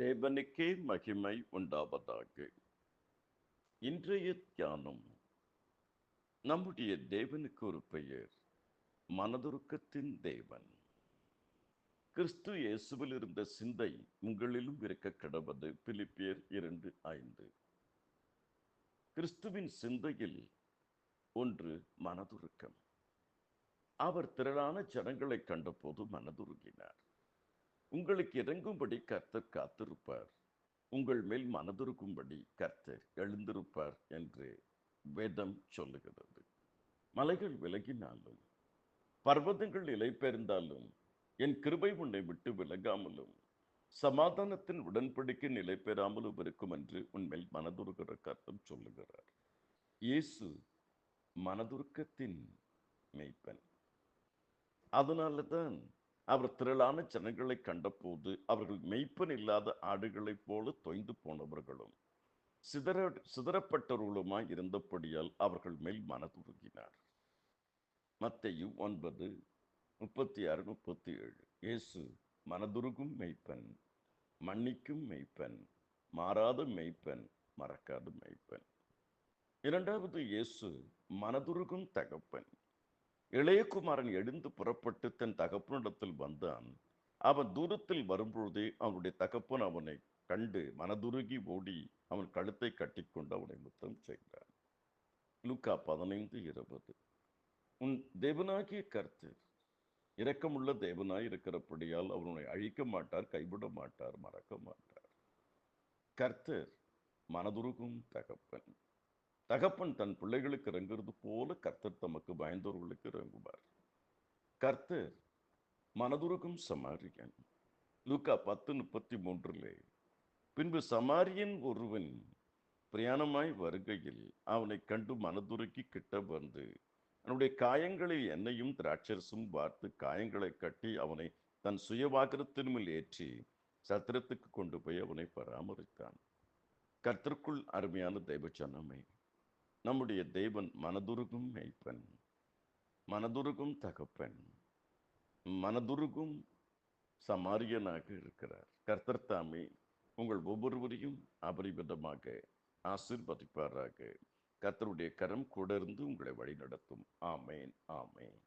தேவனுக்கே மகிமை உண்டாவதாக. இன்றைய தியானம், நம்முடைய தேவனுக்கு ஒரு பெயர், மனதுருக்கத்தின் தேவன். கிறிஸ்து இயேசுவில் இருந்த சிந்தை உங்களிலும் இருக்க கடவது. பிலிப்பியர் 2:5. கிறிஸ்துவின் சிந்தையில் ஒன்று மனதுருக்கம். அவர் திரளான ஜனங்களை கண்டபோது மனதுருகினார். உங்களுக்கு இறங்கும்படி கர்த்தர் காத்திருப்பார், உங்கள் மேல் மனதுருக்கும்படி கர்த்தர் எழுந்திருப்பார் என்று வேதம் சொல்லுகிறது. மலைகள் விலகினாலும், பர்வதங்கள் நிலைபெயர்ந்தாலும், என் கிருபை உன்னை விட்டு விலகாமலும், சமாதானத்தின் உடன்படிக்கை நிலை பெறாமலும் இருக்கும் என்று உன்மேல் மனதுருகிற கர்த்தர் சொல்லுகிறார். இயேசு மனதுருக்கத்தின் மெய்ப்பன். அதனாலதான் அவர் திரளான ஜனங்களை கண்டபோது அவர்கள் மெய்ப்பன் இல்லாத ஆடுகளைப் போல தொய்ந்து போனவர்களும் சிதறப்பட்டவர்களுமாய் இருந்தபடியால் அவர்கள் மேல் மனதுருகினார். மத்தேயு 9:36-37. இயேசு மனதுருகும் மெய்ப்பன், மன்னிக்கும் மெய்ப்பன், மாறாத மெய்ப்பன், மறக்காத மெய்ப்பன். இரண்டாவது, இயேசு மனதுருகும் தகப்பன். இளையகுமாரன் எழுந்து புறப்பட்டு தன் தகப்பனிடத்தில் வந்தான். அவன் தூரத்தில் வரும்பொழுதே அவனுடைய தகப்பன் அவனை கண்டு மனதுருகி ஓடி அவன் கழுத்தை கட்டிக்கொண்டு அவனை முத்தம் செய்தான். லூக்கா 15:20. உன் தேவனாகிய கர்த்தர் இரக்கமுள்ள தேவனாய் இருக்கிறபடியால் அவனை அழிக்க மாட்டார், கைவிட மாட்டார், மறக்க மாட்டார். கர்த்தர் மனதுருகும் தகப்பன். தகப்பன் தன் பிள்ளைகளுக்கு இறங்குறது போல கர்த்தர் தமக்கு பயந்தவர்களுக்கு இறங்குவார். கர்த்தர் மனதுருகும் சமாரியன். லூக்கா 10:33. பின்பு சமாரியன் ஒருவன் பிரயாணமாய் வருகையில் அவனை கண்டு மனதுருக்கி கிட்ட வந்து அவனுடைய காயங்களில் எண்ணெயும் திராட்சரசும் வார்த்து காயங்களை கட்டி அவனை தன் சுயவாகரத்தின் மேல் ஏற்றி சத்திரத்துக்கு கொண்டு போய் அவனை பராமரித்தான். கர்த்தருக்குள் அருமையான தெய்வ ஜனமே, நம்முடைய தேவன் மனதுருகும் மெய்ப்பன், மனதுருகும் தகப்பன், மனதுருகும் சமாரியனாக இருக்கிறார். கர்த்தர் தாமே உங்கள் ஒவ்வொருவரையும் அபரிவிதமாக ஆசீர்வதிப்பாராக. கர்த்தருடைய கரம் கூட இருந்து உங்களை வழி நடத்தும். ஆமேன், ஆமேன்.